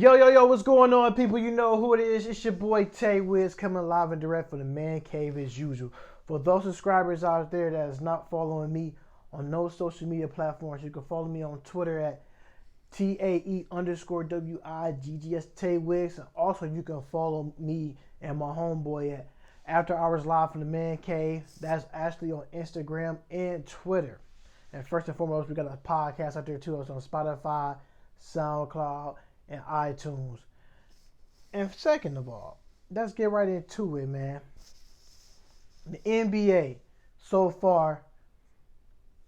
Yo, what's going on, people? You know who it is. It's your boy Tay Wiz coming live and direct from the Mancave as usual. For those subscribers out there that is not following me on no social media platforms, you can follow me on Twitter at TAE_WIGGS Tay Wiz. And also, you can follow me and my homeboy at After Hours Live from the Mancave. That's actually on Instagram and Twitter. And first and foremost, we got a podcast out there too. It's on Spotify, SoundCloud, and iTunes. And second of all, let's get right into it, man. The NBA so far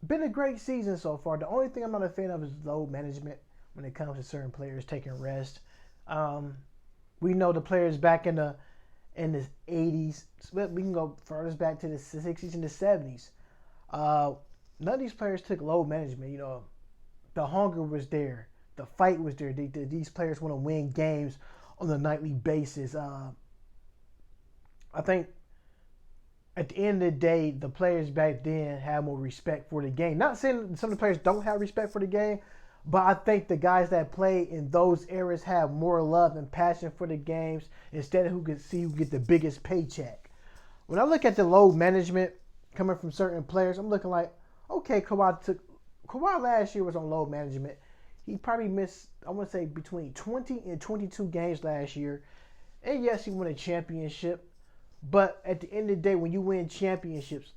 been a great season so far. The only thing I'm not a fan of is load management when it comes to certain players taking rest. We know the players back in the 80s. We can go furthest back to the 60s and the 70s. None of these players took load management. You know, the hunger was there. The fight was there. These players want to win games on a nightly basis. I think at the end of the day, the players back then had more respect for the game. Not saying some of the players don't have respect for the game, but I think the guys that play in those eras have more love and passion for the games instead of who could see who get the biggest paycheck. When I look at the load management coming from certain players, I'm looking like, okay, Kawhi last year was on load management. He probably missed, I want to say, between 20 and 22 games last year. And yes, he won a championship. But at the end of the day, when you win championships,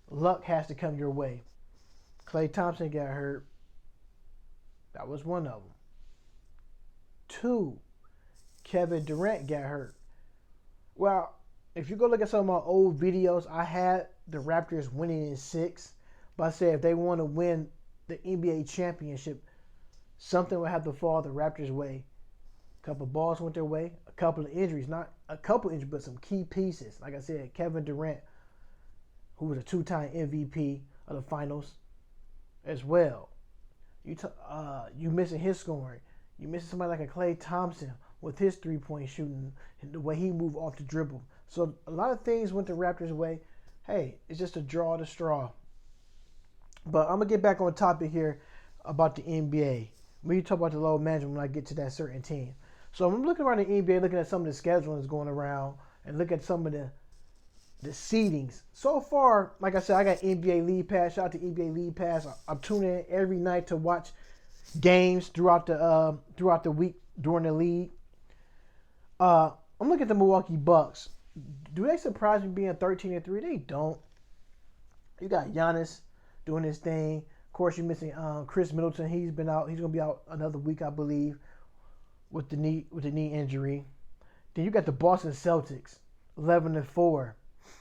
luck has to come your way. Klay Thompson got hurt. That was one of them. 2, Kevin Durant got hurt. Well, if you go look at some of my old videos, I had the Raptors winning in 6. But I said if they want to win the NBA championship, something would have to fall the Raptors' way. A couple of balls went their way. A couple of injuries. Not a couple of injuries, but some key pieces. Like I said, Kevin Durant, who was a 2-time MVP of the finals as well. You missing his scoring. You missing somebody like a Klay Thompson with his three-point shooting and the way he moved off the dribble. So a lot of things went the Raptors' way. Hey, it's just a draw to straw. But I'm going to get back on topic here about the NBA. When you talk about the load management when I get to that certain team. So I'm looking around the NBA, looking at some of the scheduling that's going around, and look at some of the seedings. So far, like I said, I got NBA League Pass. Shout out to NBA League Pass. I'm tuning in every night to watch games throughout the week during the league. I'm looking at the Milwaukee Bucks. Do they surprise me being 13-3? They don't. You got Giannis doing his thing. Of course, you're missing Chris Middleton. He's been out. He's gonna be out another week, I believe, with the knee injury. Then you got the Boston Celtics, 11-4,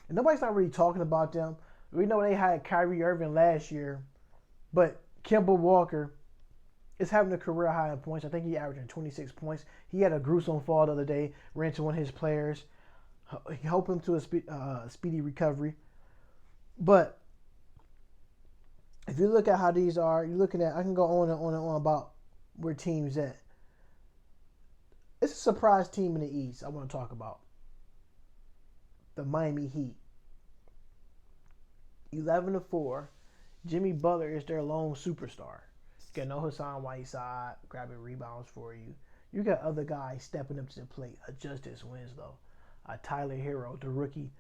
and nobody's not really talking about them. We know they had Kyrie Irving last year, but Kemba Walker is having a career high in points. I think he averaging 26 points. He had a gruesome fall the other day, ran into one of his players. Help him to a speedy recovery, but if you look at how these are, you're looking at, I can go on and on about where teams at. It's a surprise team in the East I want to talk about. The Miami Heat. 11-4. Jimmy Butler is their lone superstar. You got no Hassan Whiteside grabbing rebounds for you. You got other guys stepping up to the plate. Justice Winslow. Tyler Hero, the rookie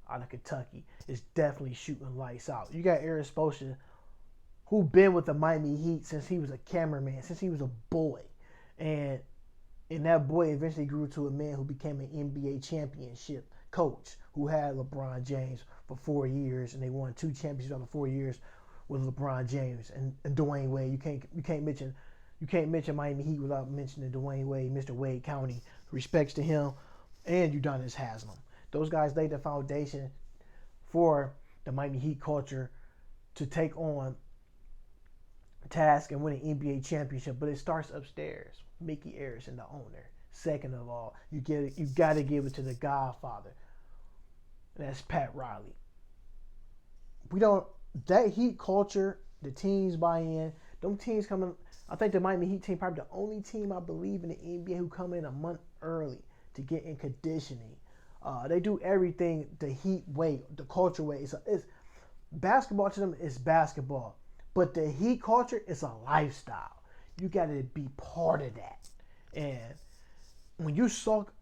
out of Kentucky, is definitely shooting lights out. You got Eric Spoelstra, who been with the Miami Heat since he was a cameraman, since he was a boy. And that boy eventually grew to a man who became an NBA championship coach, who had LeBron James for 4 years, and they won 2 championships over 4 years with LeBron James and Dwayne Wade. You can't mention Miami Heat without mentioning Dwayne Wade, Mr. Wade County. Respects to him and Udonis Haslem. Those guys laid the foundation for the Miami Heat culture to take on task and win an NBA championship, but it starts upstairs. Mickey Arison, the owner. Second of all, you got to give it to the Godfather. That's Pat Riley. That Heat culture, the teams buy in. Them teams coming. I think the Miami Heat team probably the only team I believe in the NBA who come in a month early to get in conditioning. They do everything the Heat way, the culture way. It's basketball to them is basketball. But the Heat culture is a lifestyle. You got to be part of that. And when you soak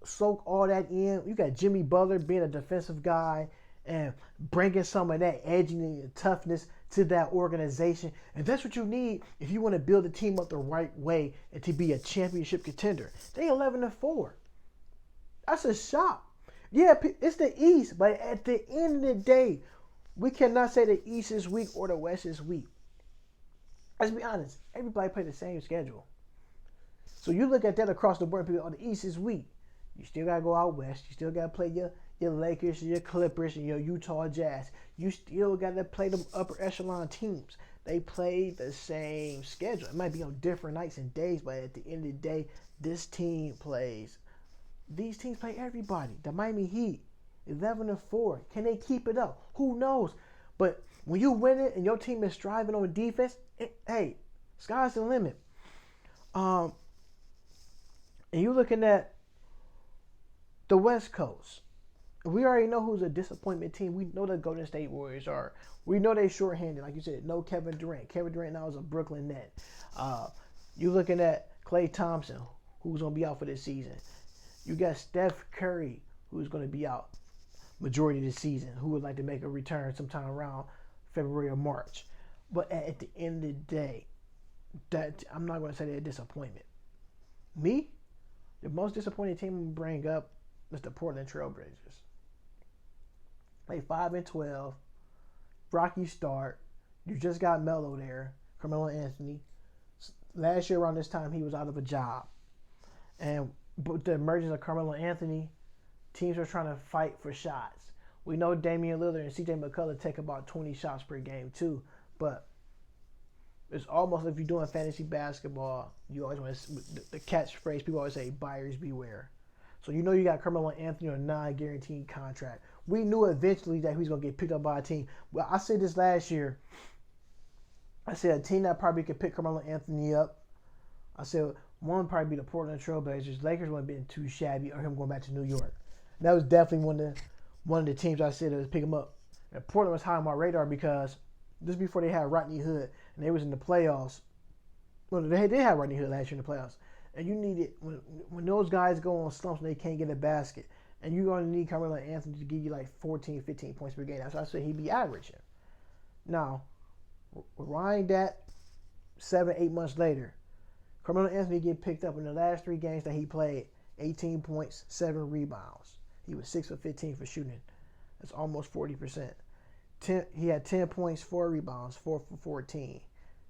all that in, you got Jimmy Butler being a defensive guy and bringing some of that edge and toughness to that organization. And that's what you need if you want to build a team up the right way and to be a championship contender. They 11-4. That's a shock. Yeah, it's the East, but at the end of the day, we cannot say the East is weak or the West is weak. Let's be honest. Everybody play the same schedule. So you look at that across the board, people, the East is weak. You still got to go out West. You still got to play your Lakers, your Clippers, and your Utah Jazz. You still got to play them upper echelon teams. They play the same schedule. It might be on different nights and days, but at the end of the day, these teams play everybody. The Miami Heat, 11-4. Can they keep it up? Who knows? But when you win it and your team is striving on defense, hey, sky's the limit. And you're looking at the West Coast. We already know who's a disappointment team. We know the Golden State Warriors are. We know they're shorthanded. Like you said, no Kevin Durant. Kevin Durant now is a Brooklyn Net. You're looking at Klay Thompson, who's going to be out for this season. You got Steph Curry, who's going to be out majority of the season, who would like to make a return sometime around February or March. But at the end of the day, that I'm not going to say they're a disappointment. Me, the most disappointing team I'm going to bring up is the Portland Trailblazers. They 5-12, rocky start. You just got Melo there, Carmelo Anthony. Last year around this time, he was out of a job. And with the emergence of Carmelo Anthony, teams are trying to fight for shots. We know Damian Lillard and CJ McCollum take about 20 shots per game too, but it's almost like if you're doing fantasy basketball, you always want to, the catchphrase people always say, buyers beware. So you know you got Carmelo Anthony on a non-guaranteed contract. We knew eventually that he was going to get picked up by a team. Well, I said this last year. I said a team that probably could pick Carmelo Anthony up. I said one would probably be the Portland Trailblazers. Lakers wouldn't have been too shabby, or him going back to New York. That was definitely one of the teams I said that was pick him up. And Portland was high on my radar because just before they had Rodney Hood and they was in the playoffs. Well, they did have Rodney Hood last year in the playoffs. And you need it when those guys go on slumps and they can't get a basket. And you're going to need Carmelo Anthony to give you like 14, 15 points per game. That's why I said he'd be averaging. Now, rewind that 7, 8 months later. Carmelo Anthony get picked up in the last 3 games that he played. 18 points, 7 rebounds. He was 6 for 15 for shooting. That's almost 40%. He had 10 points, 4 rebounds, 4 for 14.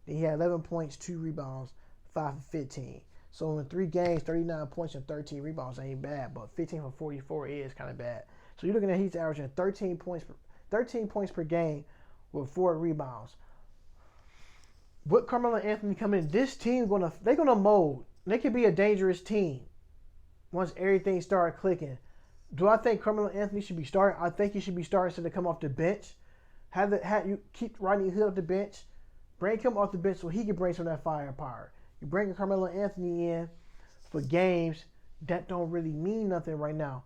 Then he had 11 points, 2 rebounds, 5 for 15. So in 3 games, 39 points and 13 rebounds ain't bad, but 15 for 44 is kind of bad. So you're looking at he's averaging 13 points per game with 4 rebounds. With Carmelo Anthony coming in, this team they're gonna mold. They could be a dangerous team once everything started clicking. Do I think Carmelo Anthony should be starting? I think he should be starting instead of come off the bench. Have you keep Rodney Hood off the bench, bring him off the bench so he can bring some of that firepower. You bring Carmelo Anthony in for games that don't really mean nothing right now.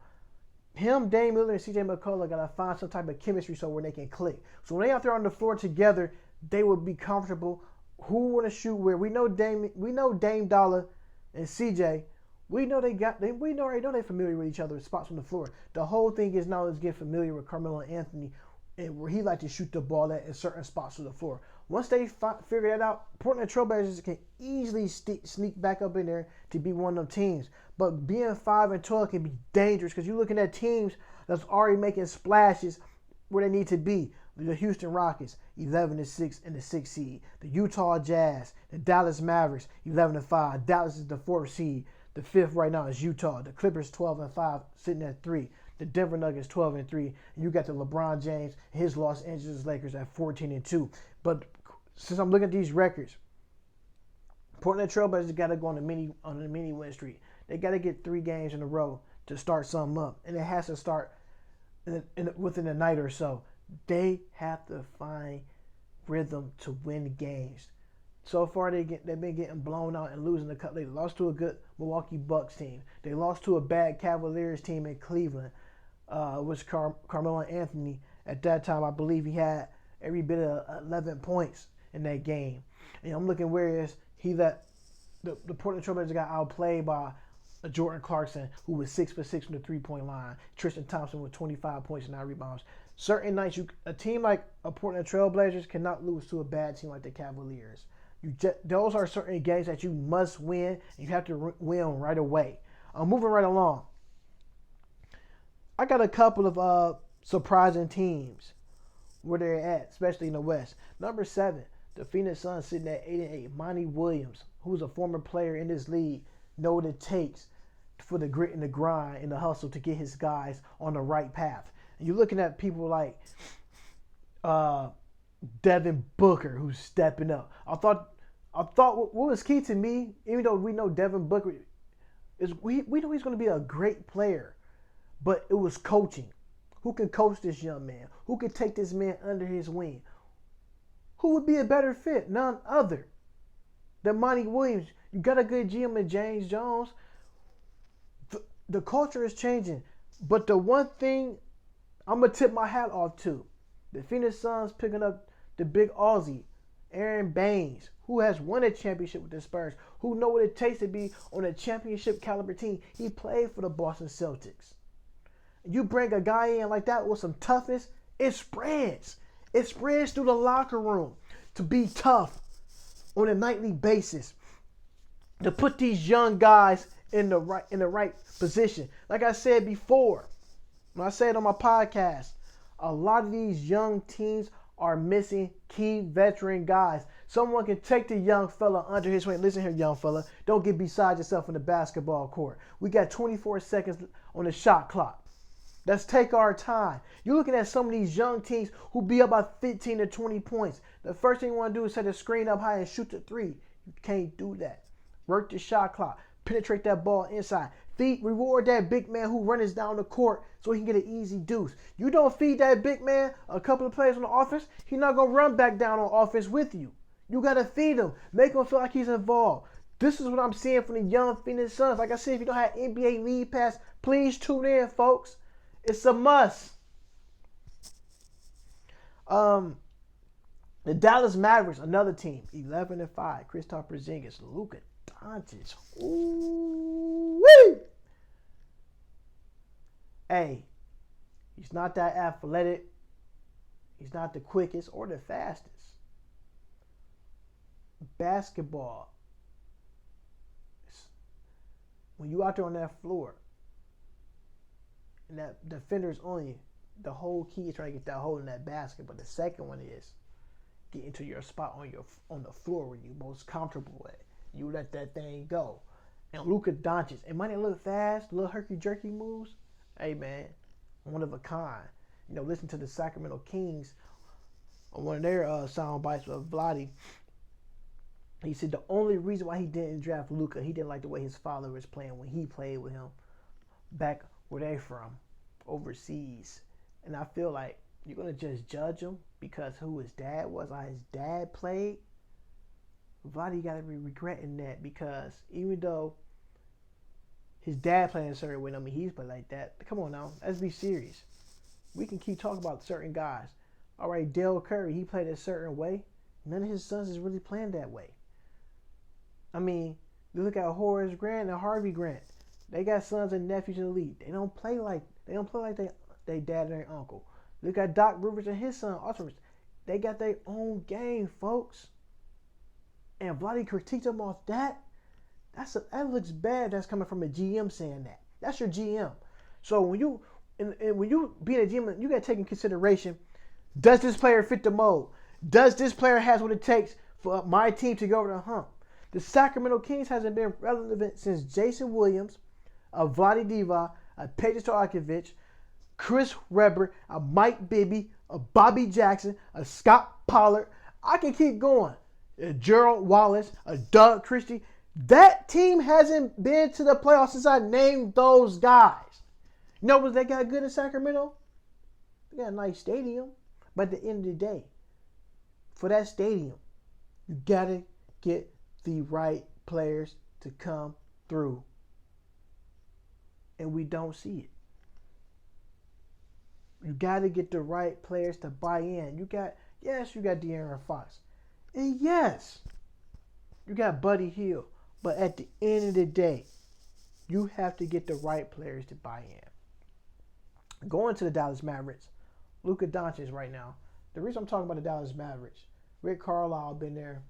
Him, Dame Lillard, and CJ McCollum gotta find some type of chemistry so where they can click. So when they out there on the floor together, they will be comfortable. Who want to shoot where? We know Dame Dollar and CJ. We know they're familiar with each other's spots on the floor. The whole thing is now is get familiar with Carmelo Anthony and where he like to shoot the ball at in certain spots on the floor. Once they figure that out, Portland Trailblazers can easily sneak back up in there to be one of them teams. But being 5-12 can be dangerous because you're looking at teams that's already making splashes where they need to be. The Houston Rockets, 11-6 in the 6th seed. The Utah Jazz, the Dallas Mavericks, 11-5. Dallas is the 4th seed. The 5th right now is Utah. The Clippers, 12-5, sitting at 3. The Denver Nuggets, 12-3. And you got the LeBron James and his Los Angeles Lakers at 14-2. But since I'm looking at these records, Portland Trailblazers got to go on a mini win streak. They got to get 3 games in a row to start something up, and it has to start within a night or so. They have to find rhythm to win games. So far, they've been getting blown out and losing the cup. They lost to a good Milwaukee Bucks team. They lost to a bad Cavaliers team in Cleveland, which Carmelo Anthony at that time, I believe he had every bit of 11 points in that game. And I'm looking whereas the Portland Trailblazers got outplayed by Jordan Clarkson, who was 6 for 6 from the 3-point line. Tristan Thompson with 25 points and 9 rebounds. Certain nights, a team like a Portland Trailblazers cannot lose to a bad team like the Cavaliers. Those are certain games that you must win, and you have to win right away. Moving right along. I got a couple of surprising teams where they're at, especially in the West. Number 7, the Phoenix Suns sitting at 8-8. Monty Williams, who's a former player in this league, know what it takes for the grit and the grind and the hustle to get his guys on the right path. And you're looking at people like Devin Booker, who's stepping up. I thought what was key to me, even though we know Devin Booker is, we know he's going to be a great player, but it was coaching. Who can coach this young man? Who can take this man under his wing? Who would be a better fit? None other than Monty Williams. You got a good GM in James Jones. The culture is changing. But the one thing I'm going to tip my hat off to, the Phoenix Suns picking up the big Aussie, Aaron Baines, who has won a championship with the Spurs, who know what it takes to be on a championship caliber team. He played for the Boston Celtics. You bring a guy in like that with some toughness, it spreads. It spreads through the locker room to be tough on a nightly basis, to put these young guys in the right position. Like I said before, when I said on my podcast, a lot of these young teams are missing key veteran guys. Someone can take the young fella under his wing. Listen here, young fella. Don't get beside yourself in the basketball court. We got 24 seconds on the shot clock. Let's take our time. You're looking at some of these young teams who be up by 15 to 20 points. The first thing you want to do is set the screen up high and shoot the three. You can't do that. Work the shot clock. Penetrate that ball inside. Reward that big man who runs down the court so he can get an easy deuce. You don't feed that big man a couple of plays on the offense, he's not going to run back down on offense with you. You got to feed him. Make him feel like he's involved. This is what I'm seeing from the young Phoenix Suns. Like I said, if you don't have NBA League Pass, please tune in, folks. It's a must. The Dallas Mavericks, another team, 11-5. Kristaps Porzingis, Luka Doncic. Ooh-wee! Hey, he's not that athletic. He's not the quickest or the fastest. Basketball. When you out there on that floor, and that defender's on you, the whole key is trying to get that hold in that basket. But the second one is get into your spot on the floor where you're most comfortable at. You let that thing go. And Luka Doncic, it might not look fast, little herky-jerky moves. Hey, man, one of a kind. You know, listen to the Sacramento Kings on one of their sound bites with Vlade. He said the only reason why he didn't draft Luka, he didn't like the way his father was playing when he played with him back where they from, overseas. And I feel like you're going to just judge him because who his dad was, how his dad played. Vlade got to be regretting that because even though his dad playing a certain way, I mean, he's played like that. Come on now, let's be serious. We can keep talking about certain guys. All right, Dale Curry, he played a certain way. None of his sons is really playing that way. I mean, you look at Horace Grant and Harvey Grant. They got sons and nephews in the league. They don't play like they dad and their uncle. Look at Doc Rivers and his son, Arthur. They got their own game, folks. And Vlade critiqued them off that. That looks bad. That's coming from a GM saying that. That's your GM. So when you being a GM, you got to take in consideration: does this player fit the mold? Does this player has what it takes for my team to go over the hump? The Sacramento Kings hasn't been relevant since Jason Williams, a Vlade Divac, a Peja Stojakovic, Chris Webber, a Mike Bibby, a Bobby Jackson, a Scott Pollard. I can keep going. A Gerald Wallace, a Doug Christie. That team hasn't been to the playoffs since I named those guys. You know what they got good in Sacramento? They got a nice stadium. But at the end of the day, for that stadium, you got to get the right players to come through. And we don't see it. You got to get the right players to buy in. You got De'Aaron Fox. And yes, you got Buddy Hield. But at the end of the day, You have to get the right players to buy in. Going to the Dallas Mavericks, Luka Doncic right now. The reason I'm talking about the Dallas Mavericks, Rick Carlisle been there.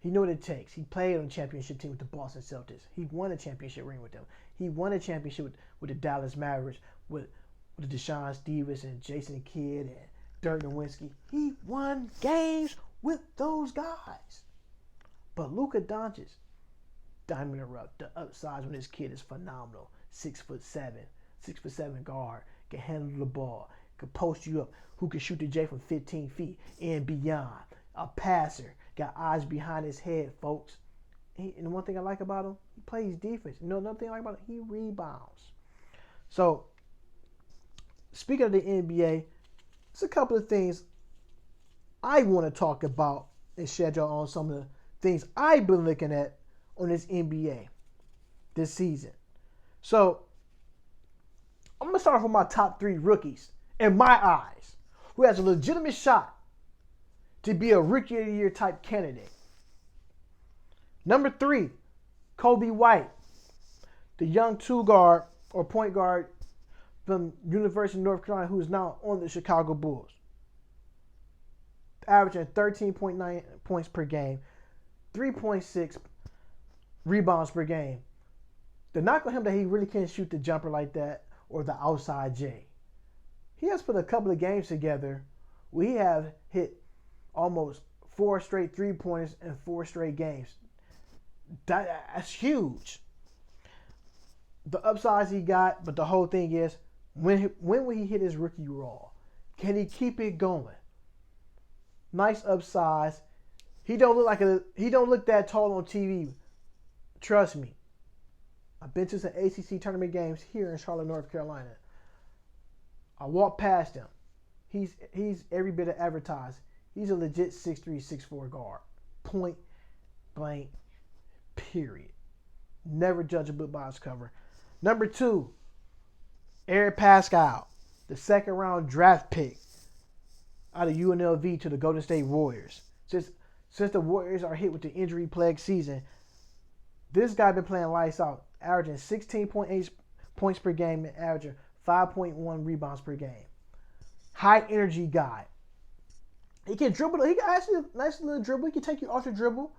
He knew what it takes. He played on the championship team with the Boston Celtics. He won a championship ring with them. He won a championship with the Dallas Mavericks with Deshaun Stevens and Jason Kidd and Dirk Nowitzki. He won games with those guys. But Luka Doncic, diamond in the rough. The upsides on this kid is phenomenal. 6'7", 6'7" guard, can handle the ball, can post you up, who can shoot the J from 15 feet and beyond. A passer, got eyes behind his head, folks. And one thing I like about him, he plays defense. You know, another thing I like about him, he rebounds. So, speaking of the NBA, there's a couple of things I want to talk about and schedule on some of the things I've been looking at on this NBA this season. So, I'm going to start off with my top 3 rookies, in my eyes, who has a legitimate shot to be a Rookie of the Year type candidate. Number 3, Kobe White, the young two-guard or point guard from University of North Carolina who is now on the Chicago Bulls. Averaging 13.9 points per game, 3.6 rebounds per game. The knock on him that he really can't shoot the jumper like that or the outside J. He has put a couple of games together where he have hit almost 4 straight 3-pointers in 4 straight games. That's huge. The upsides he got, but the whole thing is, when will he hit his rookie roll? Can he keep it going? Nice upsize. He don't look that tall on TV. Trust me. I've been to some ACC tournament games here in Charlotte, North Carolina. I walked past him. He's every bit of advertised. He's a legit 6'3", 6'4" guard. Point blank, period. Never judge a book by its cover. Number 2, Eric Pascal, the second-round draft pick out of UNLV to the Golden State Warriors. Since the Warriors are hit with the injury-plagued season, this guy been playing lights out, averaging 16.8 points per game and averaging 5.1 rebounds per game. High-energy guy. He can dribble. He can actually a nice little dribble. He can take you off the dribble.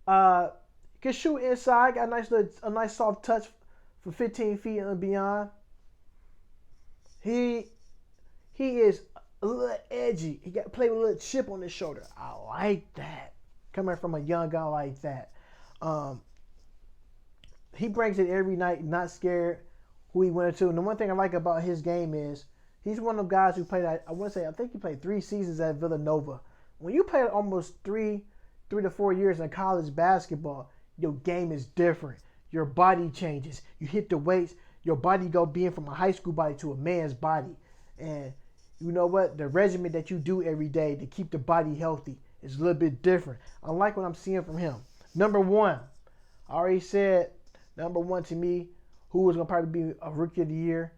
Can shoot inside. Got a nice soft touch for 15 feet and beyond. He is a little edgy. He got play with a little chip on his shoulder. I like that. Coming from a young guy like that. He brings it every night. Not scared who he went into. And the one thing I like about his game is he's one of the guys who played, I think he played 3 seasons at Villanova. When you play almost 3 to 4 years in college basketball, your game is different. Your body changes. You hit the weights. Your body go being from a high school body to a man's body. And you know what? The regimen that you do every day to keep the body healthy is a little bit different. I like what I'm seeing from him. Number 1, I already said number 1 to me, who was going to probably be a Rookie of the Year.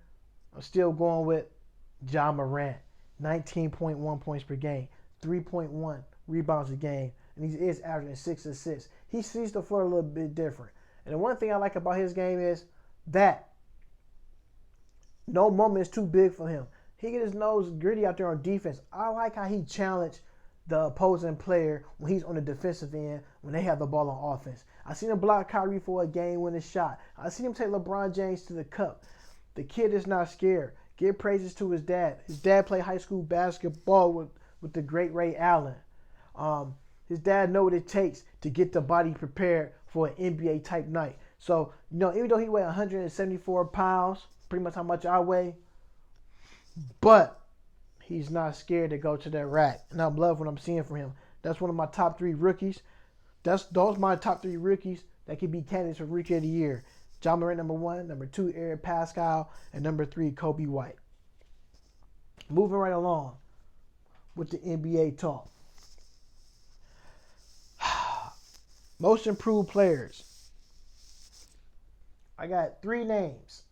I'm still going with Ja Morant. 19.1 points per game, 3.1 rebounds a game, and he is averaging 6 assists. He sees the floor a little bit different. And the one thing I like about his game is that no moment is too big for him. He get his nose gritty out there on defense. I like how he challenged the opposing player when he's on the defensive end when they have the ball on offense. I seen him block Kyrie for a game-winning shot. I seen him take LeBron James to the cup. The kid is not scared. Give praises to his dad. His dad played high school basketball with the great Ray Allen. His dad know what it takes to get the body prepared for an NBA type night. So, even though he weighed 174 pounds, pretty much how much I weigh, but he's not scared to go to that rack. And I love what I'm seeing from him. That's one of my top 3 rookies. Those my top 3 rookies that could be candidates for Rookie of the Year. Ja Morant, number 1. Number 2, Eric Pascal. And number 3, Kobe White. Moving right along with the NBA talk. Most improved players. I got 3 names.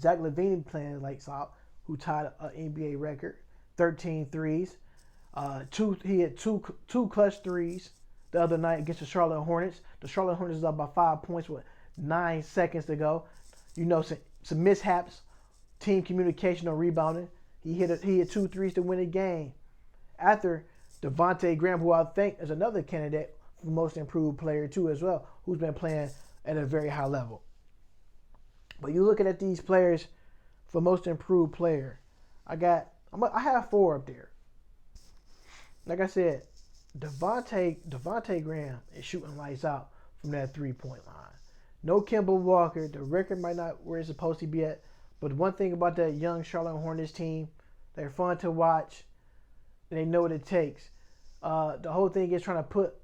Zach LaVine playing lights out, who tied an NBA record, 13 threes. He had two clutch threes the other night against the Charlotte Hornets. The Charlotte Hornets is up by 5 points with 9 seconds to go. You know, some mishaps, team communication on rebounding. He hit 2 threes to win the game. After Devontae Graham, who I think is another candidate for most improved player too as well, who's been playing at a very high level. But you looking at these players for most improved player, I have 4 up there. Like I said, Devontae Graham is shooting lights out from that 3-point line. No Kemba Walker. The record might not where it's supposed to be at. But one thing about that young Charlotte Hornets team, they're fun to watch. And they know what it takes. The whole thing is trying to put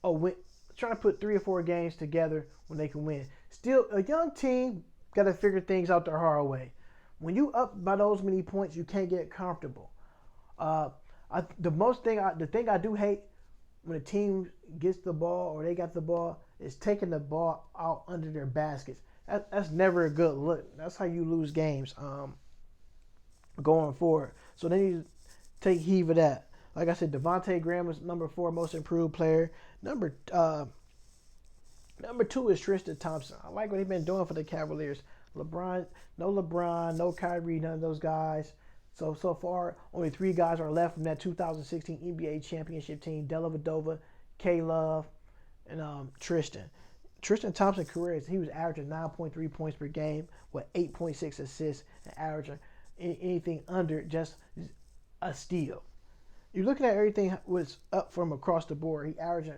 3 or 4 games together when they can win. Still, a young team got to figure things out the hard way. When you up by those many points, you can't get comfortable. The thing I do hate when a team gets the ball or they got the ball is taking the ball out under their baskets. That's never a good look. That's how you lose games going forward. So they need to take heed of that. Like I said, Devontae Graham is number 4 most improved player. Number 2 is Tristan Thompson. I like what he's been doing for the Cavaliers. LeBron, no Kyrie, none of those guys. So far, only 3 guys are left from that 2016 NBA championship team: Dellavedova, K-Love, and Tristan. Tristan Thompson's career, he was averaging 9.3 points per game with 8.6 assists and averaging anything under just a steal. You're looking at everything was up from across the board. He averaging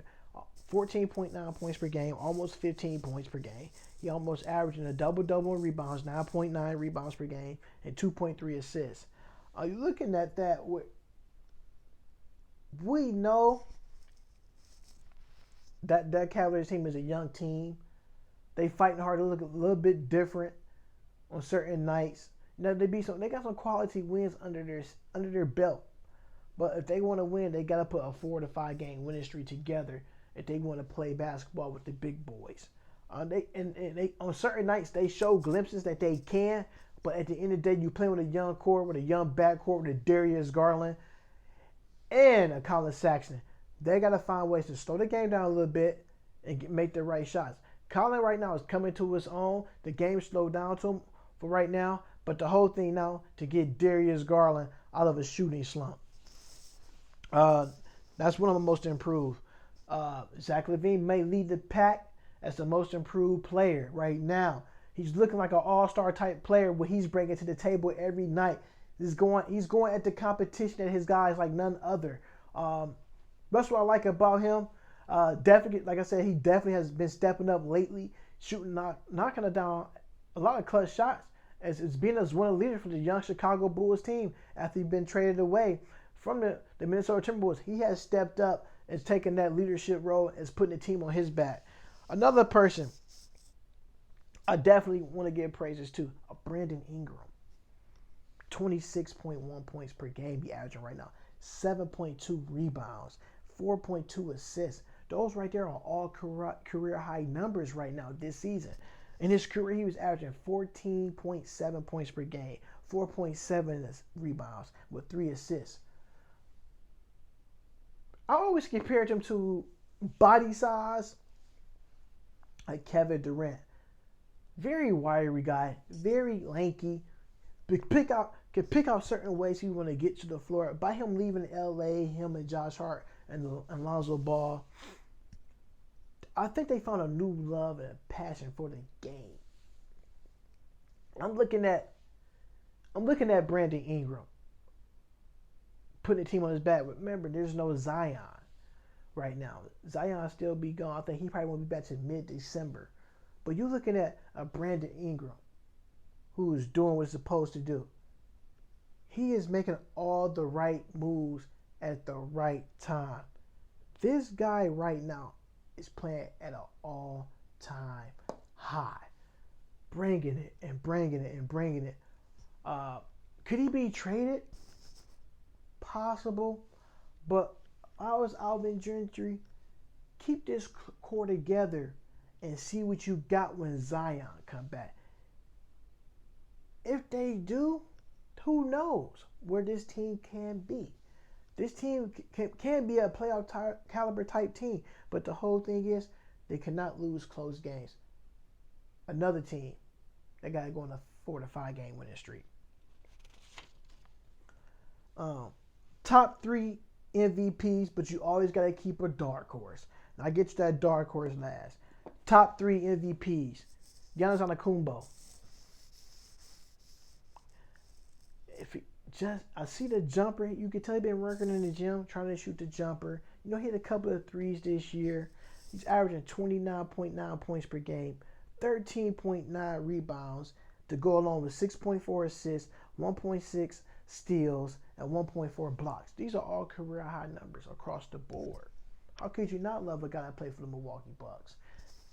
14.9 points per game, almost 15 points per game. He almost averaging a double-double in rebounds, 9.9 rebounds per game, and 2.3 assists. Are you looking at that? We know that Cavaliers team is a young team. They fighting hard to look a little bit different on certain nights. Now they got some quality wins under their belt. But if they want to win, they got to put a 4 to 5 game winning streak together if they want to play basketball with the big boys. They on certain nights they show glimpses that they can, but at the end of the day, you play with a young core, with a young backcourt, with a Darius Garland and a Colin Sexton. They got to find ways to slow the game down a little bit and make the right shots. Colin right now is coming to his own. The game slowed down to him for right now, but the whole thing now to get Darius Garland out of a shooting slump. That's one of the most improved. Zach LaVine may lead the pack as the most improved player right now. He's looking like an all-star type player. What he's bringing to the table every night. He's going at the competition at his guys like none other. That's what I like about him. Definitely, like I said, he definitely has been stepping up lately, knocking down a lot of clutch shots. As being as one of the leaders for the young Chicago Bulls team after he's been traded away from the Minnesota Timberwolves. He has stepped up and taken that leadership role and is putting the team on his back. Another person I definitely want to give praises to, Brandon Ingram. 26.1 points per game he averaging right now. 7.2 rebounds. 4.2 assists. Those right there are all career high numbers right now this season. In his career, he was averaging 14.7 points per game. 4.7 rebounds with 3 assists. I always compared him to body size like Kevin Durant. Very wiry guy, very lanky. Could pick out certain ways he want to get to the floor. By him leaving LA, him and Josh Hart and Lonzo Ball, I think they found a new love and a passion for the game. I'm looking at Brandon Ingram putting the team on his back. But remember, there's no Zion right now. Zion still be gone. I think he probably won't be back to mid-December. But you're looking at a Brandon Ingram who is doing what he's supposed to do. He is making all the right moves at the right time. This guy right now is playing at an all-time high. Bringing it and bringing it and bringing it. Could he be traded? Possible. But I was Alvin Gentry. Keep this core together and see what you got when Zion come back. If they do, who knows where this team can be. This team can be a playoff caliber type team, but the whole thing is they cannot lose close games. another team that got to go on a 4 to 5 game winning streak. Top 3 MVPs, but you always got to keep a dark horse. Now I get to that dark horse last. Top 3 MVPs. Giannis Antetokounmpo. I see the jumper. You can tell he's been working in the gym, trying to shoot the jumper. Hit a couple of threes this year. He's averaging 29.9 points per game, 13.9 rebounds to go along with 6.4 assists, 1.6 steals, and 1.4 blocks. These are all career high numbers across the board. How could you not love a guy that played for the Milwaukee Bucks?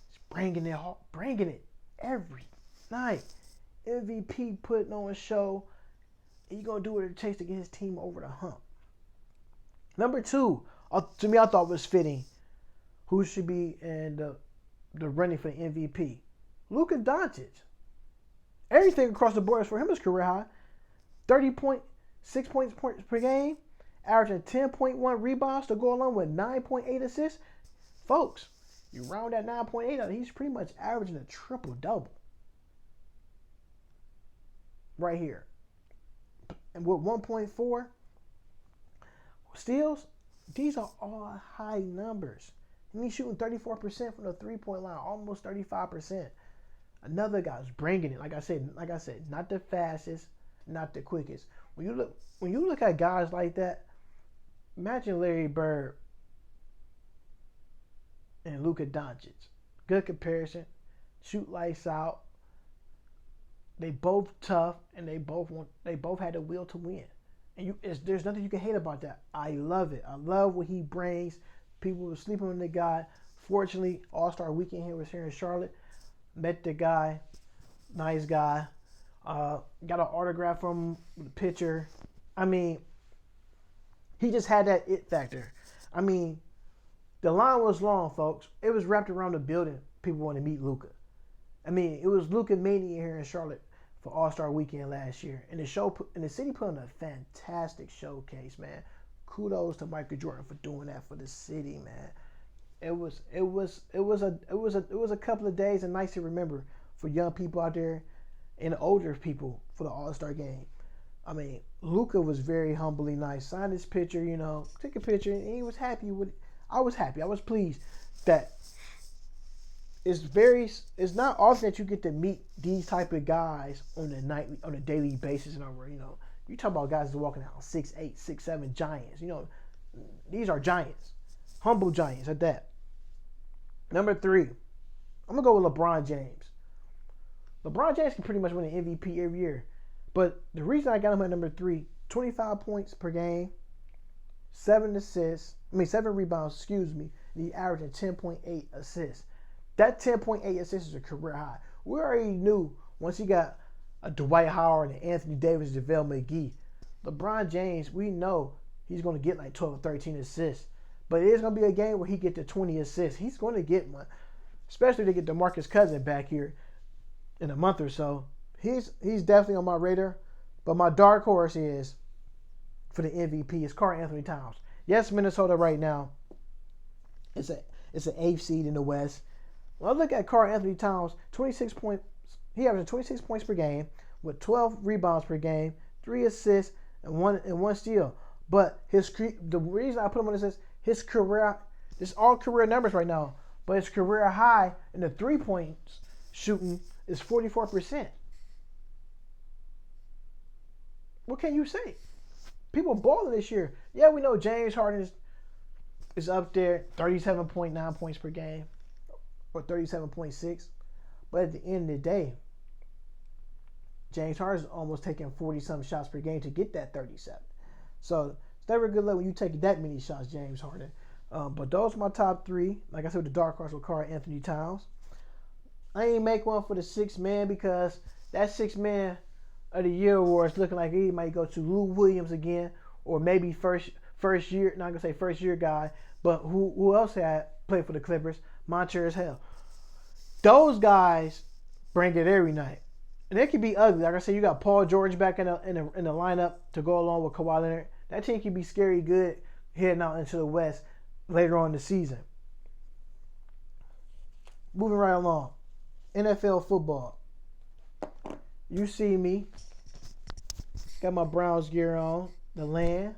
He's bringing it every night. MVP putting on a show. He's going to do what it takes to get his team over the hump. Number 2, to me, I thought was fitting. Who should be in the running for the MVP? Luka Doncic. Everything across the board for him is career high. 30.6 points per game, averaging 10.1 rebounds to go along with 9.8 assists. Folks, you round that 9.8 out, he's pretty much averaging a triple-double. Right here. And with 1.4 steals, these are all high numbers. And he's shooting 34% from the three-point line, almost 35%. Another guy's bringing it. Like I said, not the fastest, not the quickest. When you look at guys like that, imagine Larry Bird and Luka Doncic. Good comparison. Shoot lights out. They both tough, and they both had the will to win. And there's nothing you can hate about that. I love it. I love what he brings. People were sleeping on the guy. Fortunately, All-Star Weekend here in Charlotte. Met the guy, nice guy. Got an autograph from him with a picture. I mean, he just had that it factor. I mean, the line was long, folks. It was wrapped around the building. People wanted to meet Luka. I mean, it was Luka Mania here in Charlotte for All-Star Weekend last year. And the city put on a fantastic showcase, man. Kudos to Michael Jordan for doing that for the city, man. It was a couple of days and nights to remember for young people out there and the older people for the All-Star game. I mean, Luka was very humbly nice. Signed his picture, took a picture, and he was happy with it. I was happy. I was pleased that it's not often that you get to meet these type of guys on a daily basis and over. You talk about guys walking out 6'8", 6'7" giants. These are giants, humble giants at that. Number 3, I'm gonna go with LeBron James. LeBron James can pretty much win an MVP every year, but the reason I got him at number 3, 25 points per game, 7 rebounds, and he averaging 10.8 assists. That 10.8 assists is a career high. We already knew once he got a Dwight Howard and Anthony Davis, JaVale McGee, LeBron James, we know he's going to get like 12 or 13 assists. But it is going to be a game where he get to 20 assists. He's going to get one, especially to get DeMarcus Cousins back here in a month or so. He's definitely on my radar. But my dark horse is for the MVP is Karl Anthony Towns. Yes, Minnesota right now, it's an 8th seed in the West. When I look at Karl Anthony Towns, 26 points. He averages 26 points per game with 12 rebounds per game, 3 assists, and one steal. But the reason I put him on this is his career. This all career numbers right now, but his career high in the 3 points shooting is 44%. What can you say? People balling this year. Yeah, we know James Harden is up there, 37.9 points per game, or 37.6. But at the end of the day, James Harden is almost taking 40-something shots per game to get that 37. So it's never a good look when you take that many shots, James Harden. But those are my top 3. Like I said, with the dark horse with Karl Anthony Towns. I ain't make one for the 6th man because that 6th man of the year award is looking like he might go to Lou Williams again, or maybe first year. Not gonna say first year guy, but who else had played for the Clippers? Montrezl Harrell. Those guys bring it every night. And it can be ugly. Like I said, you got Paul George back in the lineup to go along with Kawhi Leonard. That team can be scary good heading out into the West later on in the season. Moving right along. NFL football. You see me. Got my Browns gear on. The land.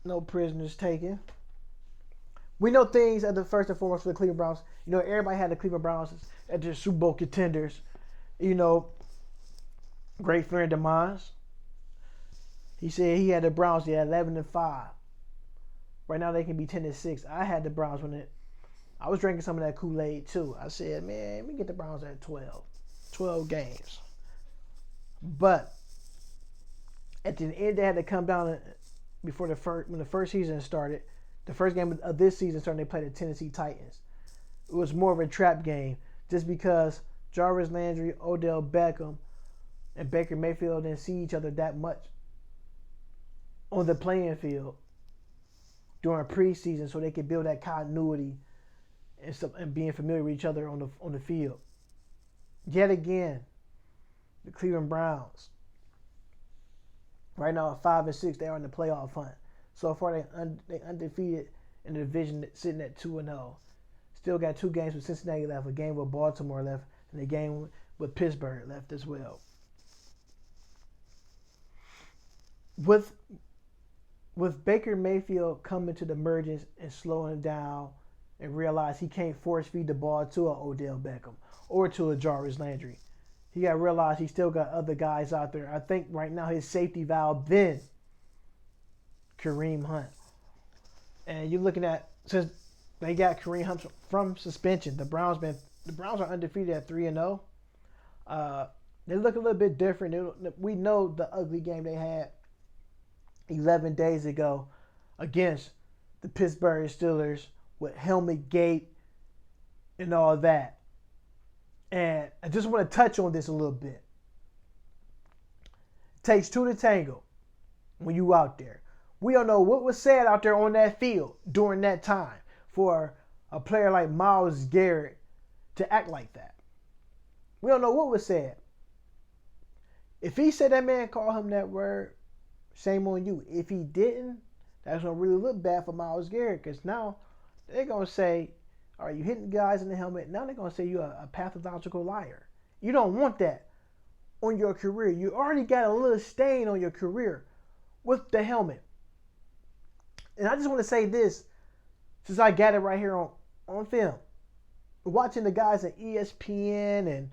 No prisoners taken. We know things at the first and foremost for the Cleveland Browns. You know, everybody had the Cleveland Browns as their Super Bowl contenders. You know, great friend of mine. He said he had the Browns at 11-5. Right now they can be 10-6. I had the Browns when I was drinking some of that Kool-Aid too. I said, man, we get the Browns at 12 games. But at the end, they had to come down before when the first season started. The first game of this season started, they played the Tennessee Titans. It was more of a trap game just because Jarvis Landry, Odell Beckham, and Baker Mayfield didn't see each other that much on the playing field during preseason, so they could build that continuity and being familiar with each other on the field. Yet again, the Cleveland Browns, right now at 5-6, they are in the playoff hunt. So far, they undefeated in the division, sitting at 2-0. Still got 2 games with Cincinnati left, a game with Baltimore left, and a game with Pittsburgh left as well. With Baker Mayfield coming to the emergence and slowing down and realize he can't force feed the ball to a Odell Beckham or to a Jarvis Landry. He got to realize he still got other guys out there. I think right now his safety valve been Kareem Hunt. And you're looking at, since they got Kareem Hunt from suspension, the Browns are undefeated at 3-0. They look a little bit different. We know the ugly game they had 11 days ago against the Pittsburgh Steelers with Helmet Gate and all that. And I just want to touch on this a little bit. It takes 2 to tango when you out there. We don't know what was said out there on that field during that time for a player like Myles Garrett to act like that. We don't know what was said. If he said that man called him that word, shame on you. If he didn't, that's going to really look bad for Myles Garrett, because now they're going to say, all right, you hitting guys in the helmet. Now they're going to say you're a pathological liar. You don't want that on your career. You already got a little stain on your career with the helmet. And I just want to say this, since I got it right here on film. Watching the guys at ESPN and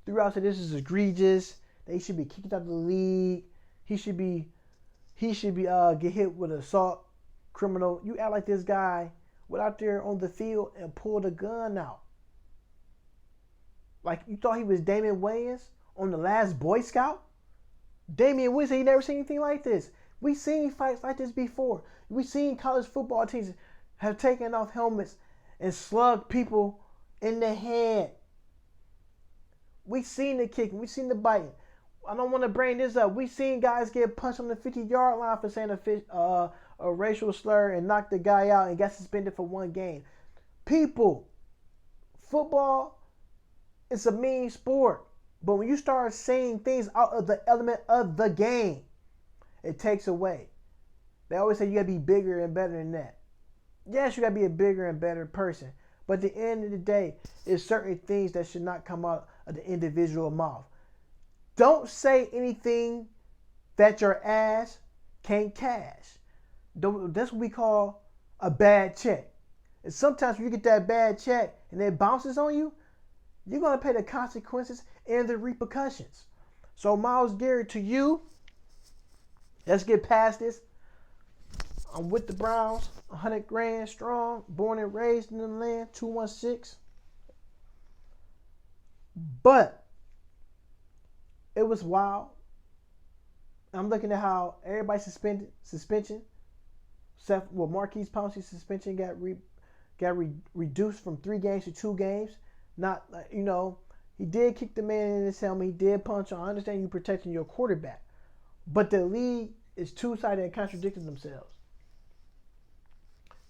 throughout, said this is egregious. They should be kicked out of the league. He should be get hit with assault criminal. You act like this guy went out there on the field and pulled a gun out. Like you thought he was Damian Wayans on The Last Boy Scout? Damian Wayans, he never seen anything like this. We've seen fights like this before. We've seen college football teams have taken off helmets and slugged people in the head. We've seen the kicking. We've seen the biting. I don't want to bring this up. We've seen guys get punched on the 50-yard line for saying a racial slur and knocked the guy out and got suspended for 1 game. People, football is a mean sport. But when you start saying things out of the element of the game, it takes away. They always say you got to be bigger and better than that. Yes, you got to be a bigger and better person. But at the end of the day, there's certain things that should not come out of the individual mouth. Don't say anything that your ass can't cash. That's what we call a bad check. And sometimes when you get that bad check and it bounces on you, you're going to pay the consequences and the repercussions. So Myles Garrett, to you, let's get past this. I'm with the Browns, 100 grand strong, born and raised in the land, 216. But it was wild. I'm looking at how everybody suspension. Marquise Pouncey's suspension got reduced from 3 games to 2 games. Not, he did kick the man in his helmet. He did punch him. I understand you protecting your quarterback. But the league is two-sided and contradicting themselves.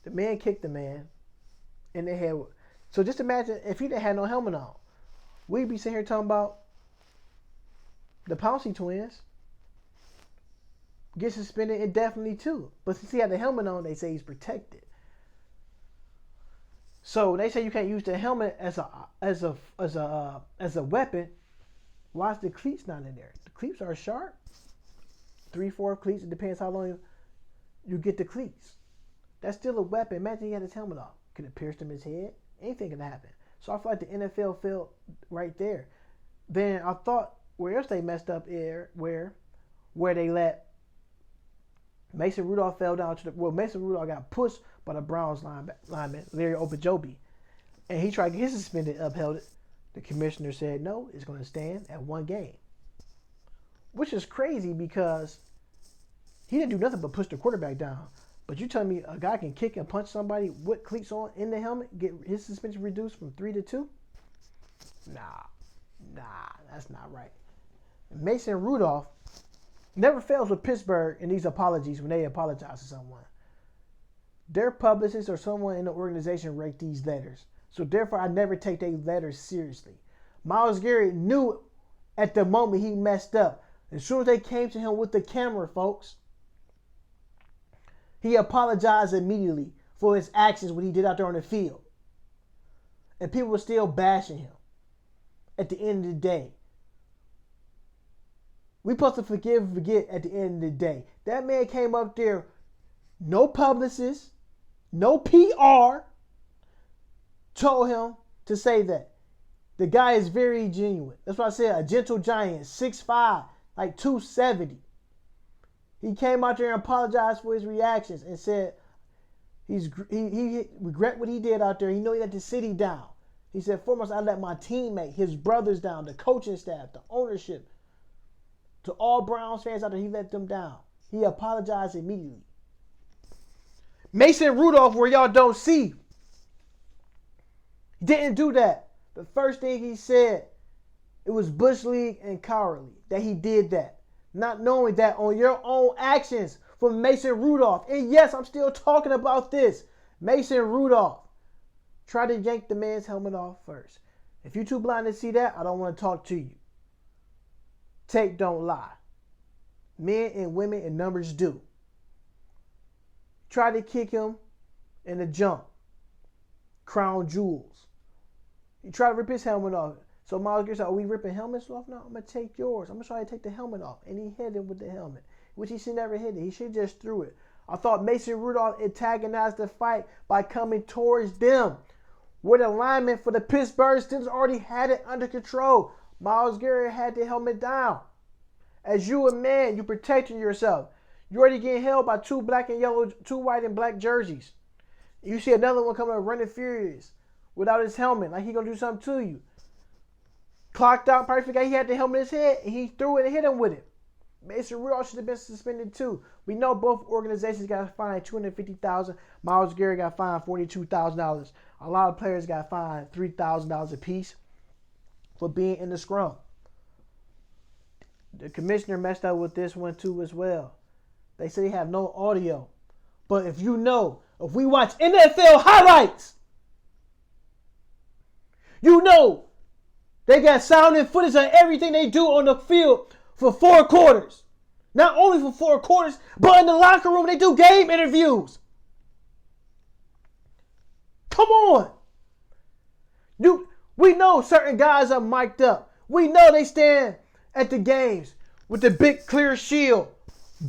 The man kicked the man in the head. So just imagine if he didn't have no helmet on. We'd be sitting here talking about the Pouncey twins get suspended indefinitely too. But since he had the helmet on, they say he's protected. So they say you can't use the helmet as a weapon. Why is the cleats not in there? The cleats are sharp. 3/4 cleats. It depends how long you get the cleats. That's still a weapon. Imagine he had his helmet off. Could it pierce him his head? Anything could happen. So I feel like the NFL failed right there. Then I thought where else they messed up where they let Mason Rudolph fell down to Mason Rudolph got pushed by the Browns lineman Larry Obajobi, and he tried to get his suspended upheld. The commissioner said no, it's going to stand at 1 game, which is crazy because he didn't do nothing but push the quarterback down. But you tell me a guy can kick and punch somebody with cleats on in the helmet, get his suspension reduced from 3 to 2? Nah, that's not right. Mason Rudolph never fails with Pittsburgh in these apologies when they apologize to someone. Their publicists or someone in the organization write these letters. So therefore, I never take their letters seriously. Myles Garrett knew at the moment he messed up. As soon as they came to him with the camera, folks, he apologized immediately for his actions when he did out there on the field. And people were still bashing him at the end of the day. We supposed to forgive and forget at the end of the day. That man came up there, no publicist, no PR, told him to say that. The guy is very genuine. That's why I said a gentle giant, 6'5", like 270. He came out there and apologized for his reactions and said he regret what he did out there. He know he let the city down. He said, foremost, I let my teammate, his brothers down, the coaching staff, the ownership. To all Browns fans out there, he let them down. He apologized immediately. Mason Rudolph, where y'all don't see, didn't do that. The first thing he said, it was Bush League and cowardly that he did that. Not knowing that on your own actions from Mason Rudolph. And yes, I'm still talking about this. Mason Rudolph tried to yank the man's helmet off first. If you're too blind to see that, I don't want to talk to you. Tape don't lie. Men and women in numbers do. Tried to kick him in the jump. Crown jewels. He tried to rip his helmet off. So Myles Garrett said, are we ripping helmets off? No, I'm going to take yours. I'm going to try to take the helmet off. And he hit him with the helmet, which he should never hit it. He should just threw it. I thought Mason Rudolph antagonized the fight by coming towards them. Where the lineman for the Pittsburgh Steelers already had it under control. Myles Garrett had the helmet down. As you a man, you protecting yourself. You already getting held by two white and black jerseys. You see another one coming up running furious without his helmet, like he gonna do something to you. Clocked out, probably forgot he had the helmet in his head, and he threw it and hit him with it. Mason Rudolph should have been suspended too. We know both organizations got fined $250,000. Myles Garrett got fined $42,000. A lot of players got fined $3,000 apiece for being in the scrum. The commissioner messed up with this one too as well. They say they have no audio. But if you know, if we watch NFL highlights, you know they got sound and footage of everything they do on the field for 4 quarters. Not only for 4 quarters, but in the locker room they do game interviews. Come on. We know certain guys are mic'd up. We know they stand at the games with the big clear shield,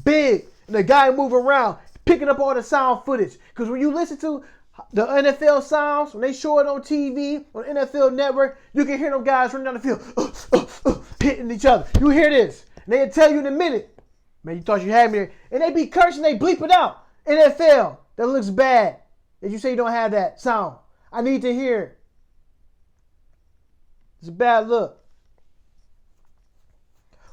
big, and the guy move around, picking up all the sound footage. Because when you listen to the NFL sounds, when they show it on TV, on NFL Network, you can hear them guys running down the field, hitting each other. You hear this, and they'll tell you in a minute, man, you thought you had me there. And they be cursing, they bleep it out. NFL, that looks bad. If you say you don't have that sound, I need to hear it. It's a bad look.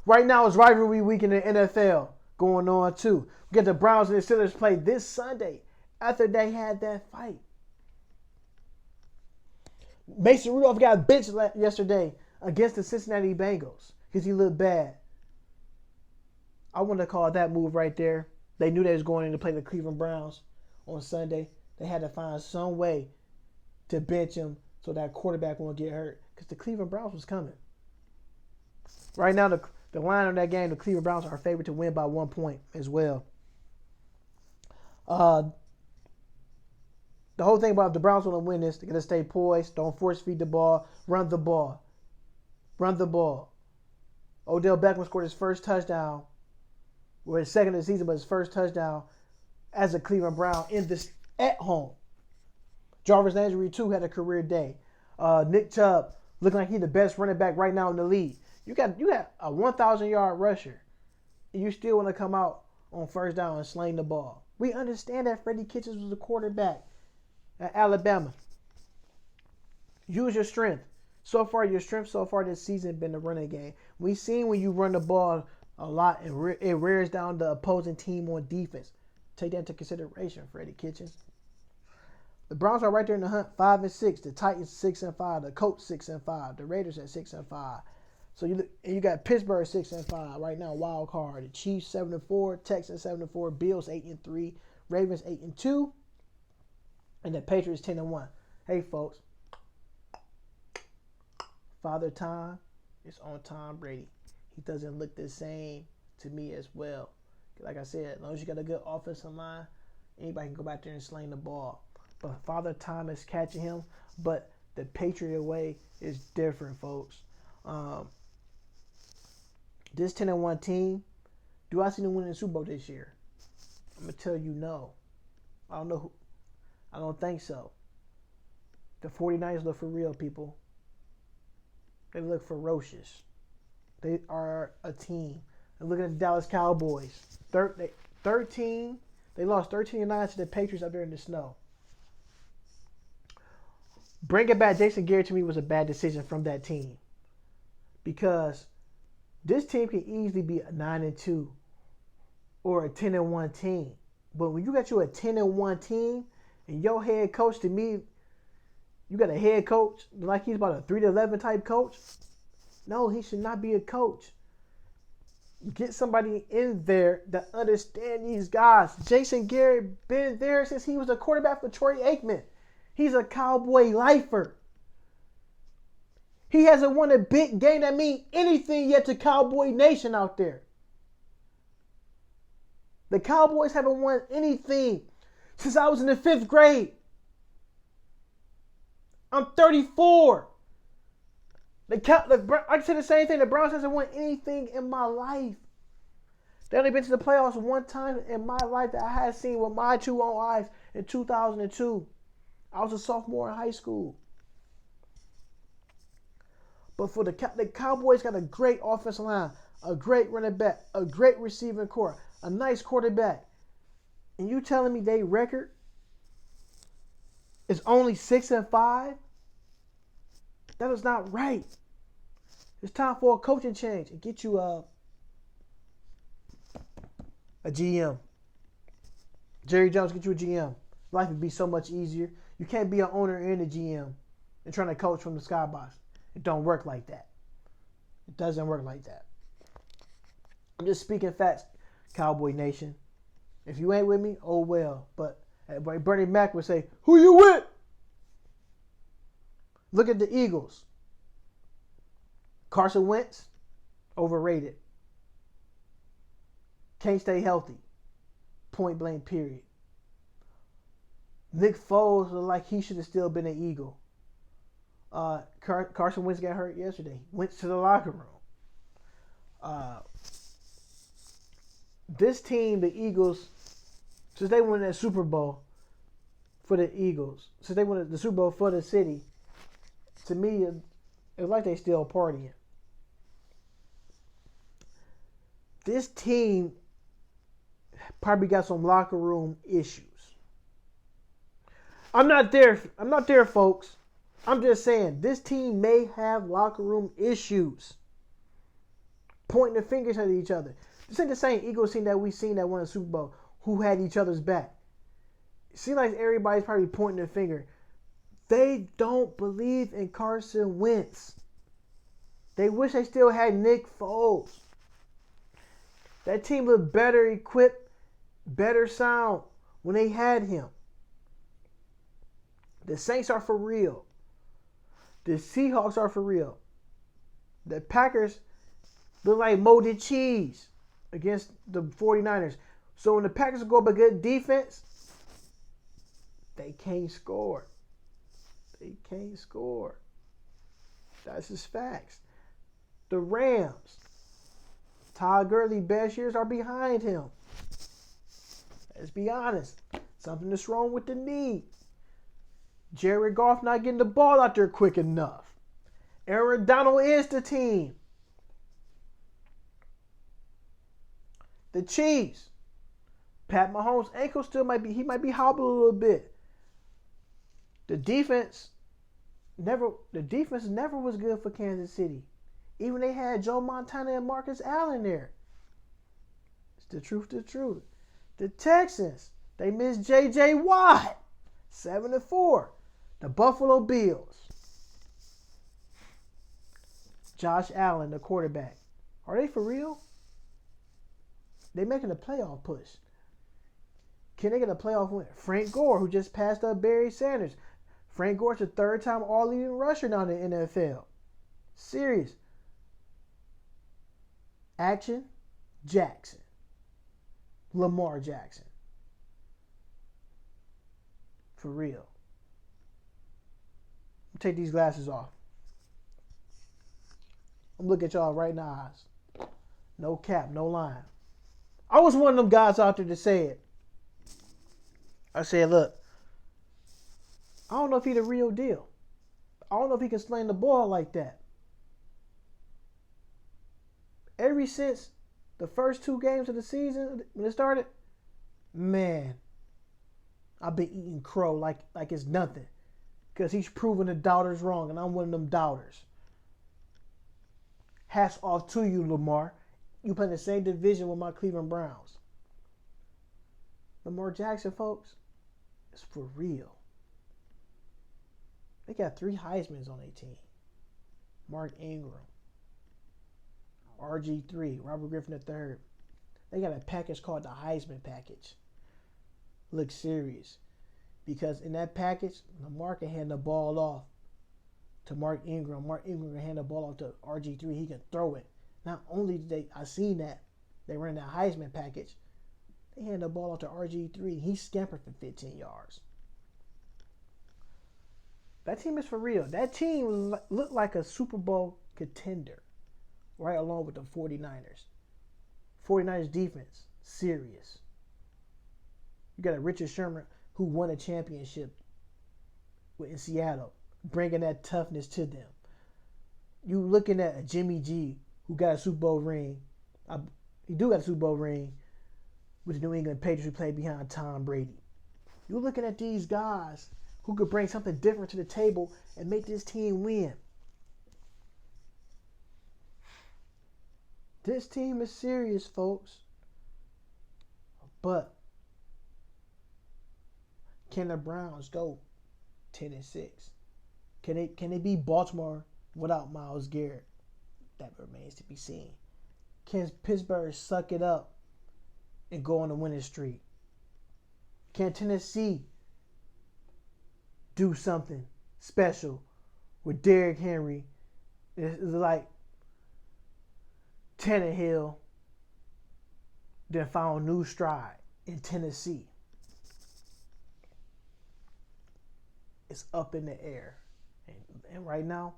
Right now, it's rivalry week in the NFL going on too. We get the Browns and the Steelers play this Sunday after they had that fight. Mason Rudolph got benched yesterday against the Cincinnati Bengals because he looked bad. I want to call that move right there. They knew they was going in to play the Cleveland Browns on Sunday. They had to find some way to bench him so that quarterback won't get hurt because the Cleveland Browns was coming. Right now, the line on that game, the Cleveland Browns are favored to win by 1 point as well. The The whole thing about if the Browns want to win this, they got to stay poised, don't force feed the ball, run the ball. Run the ball. Odell Beckham scored his first touchdown, or his second of the season, but his first touchdown as a Cleveland Brown at home. Jarvis Landry, too, had a career day. Nick Chubb looking like he's the best running back right now in the league. You got a 1,000-yard rusher, and you still want to come out on first down and sling the ball. We understand that Freddie Kitchens was the quarterback at Alabama. Use your strength. So far, your strength so far this season been the running game. We've seen when you run the ball a lot, it wears down the opposing team on defense. Take that into consideration, Freddie Kitchens. The Browns are right there in the hunt, 5-6. The Titans 6-5. The Colts 6-5. The Raiders at 6-5. So you got Pittsburgh 6-5 right now, wild card. The Chiefs 7-4. Texans 7-4. Bills 8-3. Ravens 8-2. And the Patriots 10-1. Hey, folks. Father Time is on Tom Brady. He doesn't look the same to me as well. Like I said, as long as you got a good offensive line, anybody can go back there and sling the ball. But Father Time is catching him. But the Patriot way is different, folks. This 10-1 team, do I see them winning the Super Bowl this year? I'm going to tell you no. I don't know who. I don't think so. The 49ers look for real, people. They look ferocious. They are a team. And look at the Dallas Cowboys. 13. They lost 13-9 to the Patriots up there in the snow. Bringing back Jason Garrett to me was a bad decision from that team. Because this team can easily be a 9-2 or a 10-1 team. But when you got you a 10-1 team and your head coach, to me, you got a head coach like he's about a 3-11 type coach. No, he should not be a coach. Get somebody in there that understand these guys. Jason Garrett been there since he was a quarterback for Troy Aikman. He's a Cowboy lifer. He hasn't won a big game that means anything yet to Cowboy Nation out there. The Cowboys haven't won anything since I was in the 5th grade. I'm 34. I can say the same thing. The Browns hasn't won anything in my life. They only been to the playoffs one time in my life that I had seen with my two own eyes in 2002. I was a sophomore in high school. But for the Cowboys got a great offensive line, a great running back, a great receiving core, a nice quarterback. And you telling me they record is only 6-5? That is not right. It's time for a coaching change and get you a GM. Jerry Jones, get you a GM. Life would be so much easier. You can't be an owner and a GM and trying to coach from the skybox. It don't work like that. It doesn't work like that. I'm just speaking facts, Cowboy Nation. If you ain't with me, oh well. But Bernie Mac would say, who you with? Look at the Eagles. Carson Wentz, overrated. Can't stay healthy. Point blank, period. Nick Foles looked like he should have still been an Eagle. Carson Wentz got hurt yesterday. Went to the locker room. This team, the Eagles, since they won that Super Bowl for the Eagles, since they won the Super Bowl for the city, to me, it's like they still partying. This team probably got some locker room issues. I'm not there, folks. I'm just saying, this team may have locker room issues. Pointing the fingers at each other. This ain't the same Eagles team that we seen that won the Super Bowl who had each other's back. It seems like everybody's probably pointing their finger. They don't believe in Carson Wentz. They wish they still had Nick Foles. That team looked better equipped, better sound when they had him. The Saints are for real. The Seahawks are for real. The Packers look like molded cheese against the 49ers. So when the Packers go up a good defense, They can't score. They can't score. That's just facts. The Rams, Todd Gurley best years are behind him. Let's be honest. Something is wrong with the knee. Jared Goff not getting the ball out there quick enough. Aaron Donald is the team. The Chiefs. Pat Mahomes' ankle still might be hobbling a little bit. The defense never was good for Kansas City. Even they had Joe Montana and Marcus Allen there. It's the truth. The Texans, they missed J.J. Watt, 7-4. The Buffalo Bills. Josh Allen, the quarterback. Are they for real? They making a playoff push. Can they get a playoff win? Frank Gore, who just passed up Barry Sanders. Frank Gore's the third-time all-leading rusher now in the NFL. Serious. Action, Jackson. Lamar Jackson. For real. Take these glasses off. I'm looking at y'all right in the eyes. No cap, no line. I was one of them guys out there to say it. I said, look, I don't know if he's the real deal. I don't know if he can sling the ball like that. Ever since the first 2 games of the season, when it started, man, I've been eating crow like it's nothing. Because he's proving the doubters wrong, and I'm one of them doubters. Hats off to you, Lamar. You play in the same division with my Cleveland Browns. Lamar Jackson, folks, is for real. They got 3 Heismans on their team. Mark Ingram, RG3, Robert Griffin III. They got a package called the Heisman package. Look serious. Because in that package, Lamar can hand the ball off to Mark Ingram. Mark Ingram can hand the ball off to RG3. He can throw it. Not only did I seen that, they ran that Heisman package, they hand the ball off to RG3. He scampered for 15 yards. That team is for real. That team looked like a Super Bowl contender, right along with the 49ers. 49ers defense, serious. You got a Richard Sherman who won a championship in Seattle, bringing that toughness to them. You looking at a Jimmy G who got a Super Bowl ring. He do got a Super Bowl ring with the New England Patriots who played behind Tom Brady. You're looking at these guys who could bring something different to the table and make this team win. This team is serious, folks. But can the Browns go 10-6? Can they beat Baltimore without Myles Garrett? That remains to be seen. Can Pittsburgh suck it up and go on a winning streak? Can Tennessee do something special with Derrick Henry? It's like Tannehill then found new stride in Tennessee. It's up in the air. And right now,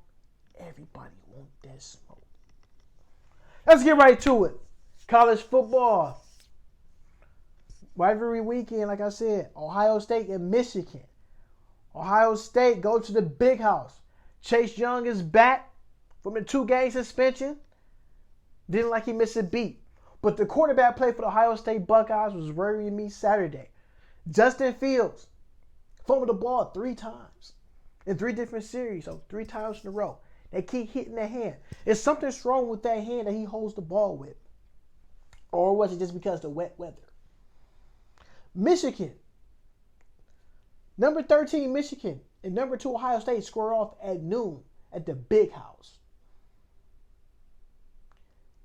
everybody wants that smoke. Let's get right to it. College football. Rivalry weekend, like I said, Ohio State and Michigan. Ohio State go to the big house. Chase Young is back from the 2-game suspension. Didn't like he missed a beat. But the quarterback play for the Ohio State Buckeyes was worrying me Saturday. Justin Fields fumbled the ball 3 times in 3 different series, so 3 times in a row. They keep hitting their hand. Is something wrong with that hand that he holds the ball with? Or was it just because of the wet weather? Michigan. Number 13, Michigan, and number 2, Ohio State square off at noon at the big house.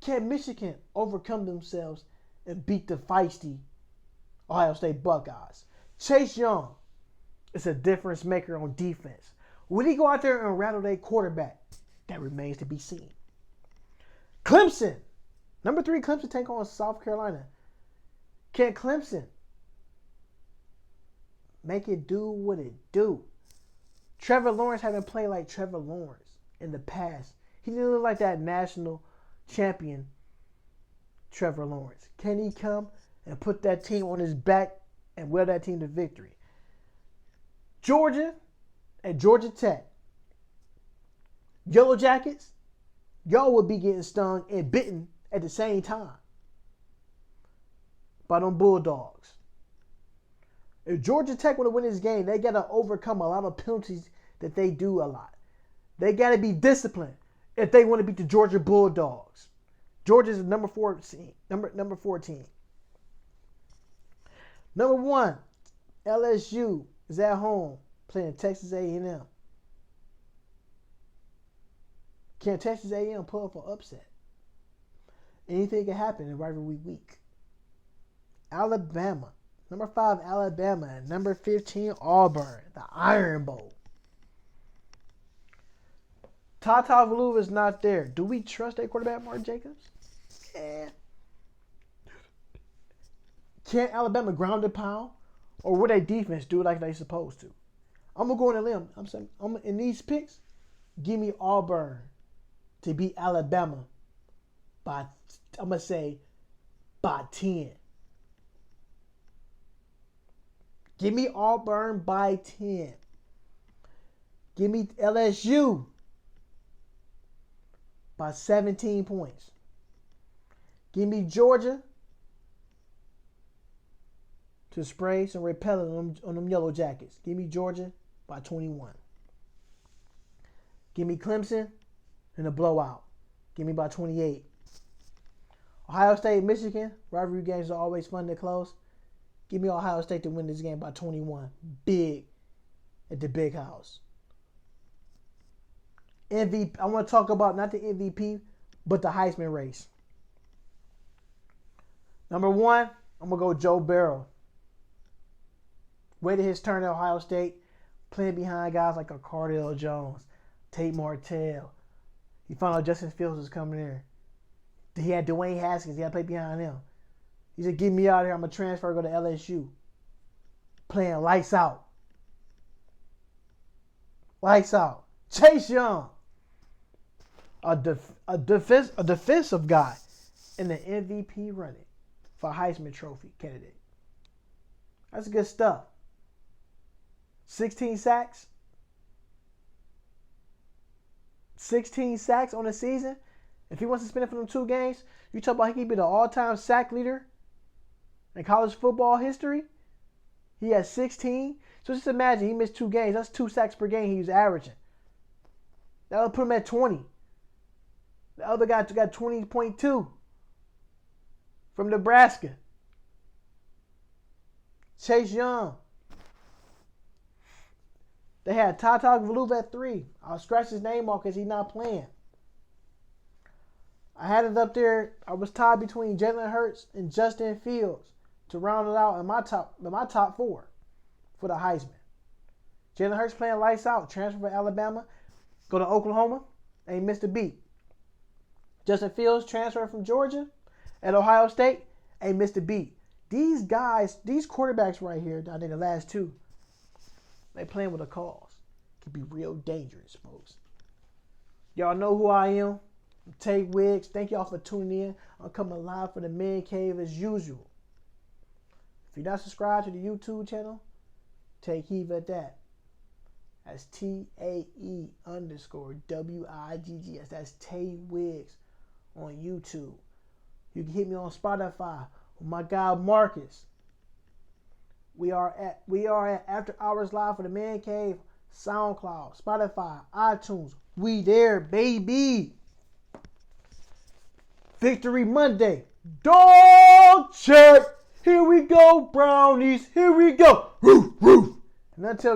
Can Michigan overcome themselves and beat the feisty Ohio State Buckeyes? Chase Young is a difference maker on defense. Will he go out there and rattle their quarterback? That remains to be seen. Clemson. Number 3, Clemson take on South Carolina. Can Clemson Make it do what it do. Trevor Lawrence haven't played like Trevor Lawrence in the past. He didn't look like that national champion Trevor Lawrence. Can he come and put that team on his back and will that team to victory? Georgia and Georgia Tech. Yellow Jackets, y'all would be getting stung and bitten at the same time by them Bulldogs. If Georgia Tech want to win this game, they got to overcome a lot of penalties that they do a lot. They got to be disciplined if they want to beat the Georgia Bulldogs. Georgia's number 14. Number 14. Number 1, LSU is at home playing Texas A&M. Can Texas A&M pull up an upset? Anything can happen in rivalry week. Alabama. Number 5, Alabama. And number 15, Auburn. The Iron Bowl. Tata Tagovailoa is not there. Do we trust that quarterback, Mark Jacobs? Yeah. Can Alabama ground and pound? Or will their defense do it like they're supposed to? I'm going to go on a limb. I'm saying, in these picks, give me Auburn to beat Alabama by, I'm going to say, by 10. Give me Auburn by 10. Give me LSU by 17 points. Give me Georgia to spray some repellent on them Yellow Jackets. Give me Georgia by 21. Give me Clemson in a blowout. Give me by 28. Ohio State, Michigan. Rivalry games are always fun to close. Give me Ohio State to win this game by 21. Big at the big house. MVP. I want to talk about not the MVP, but the Heisman race. Number 1, I'm going to go Joe Burrow. Waited his turn at Ohio State, playing behind guys like a Cardale Jones, Tate Martell. He found out Justin Fields was coming in. He had Dwayne Haskins. He had to play behind him. He said, get me out of here. I'm going to transfer, go to LSU. Playing lights out. Lights out. Chase Young. A defensive guy in the MVP running for Heisman Trophy candidate. That's good stuff. 16 sacks. 16 sacks on the season. If he wants to spend it for them 2 games, you talk about he could be the all-time sack leader in college football history. He has 16. So just imagine he missed 2 games. That's 2 sacks per game he was averaging. That would put him at 20. The other guy got 20.2 from Nebraska. Chase Young. They had Tata Tagovailoa at 3. I'll scratch his name off because he's not playing. I had it up there. I was tied between Jalen Hurts and Justin Fields to round it out in my top 4 for the Heisman. Jalen Hurts playing lights out. Transfer from Alabama. Go to Oklahoma. Ain't missed a beat. Justin Fields transfer from Georgia at Ohio State. Ain't missed a beat. These guys, these quarterbacks right here, I think the last 2, they playing with a cause. Could be real dangerous, folks. Y'all know who I am. I'm Tay Wiggs. Thank y'all for tuning in. I'm coming live for the Mancave as usual. If you're not subscribed to the YouTube channel, take heed at that. That's TAE_WIGGS. That's Tay Wiggs on YouTube. You can hit me on Spotify with my guy Marcus. We are at After Hours Live for the Man Cave, SoundCloud, Spotify, iTunes. We there, baby. Victory Monday. Dog check. Here we go, Brownies. Here we go. Roof, roof. And until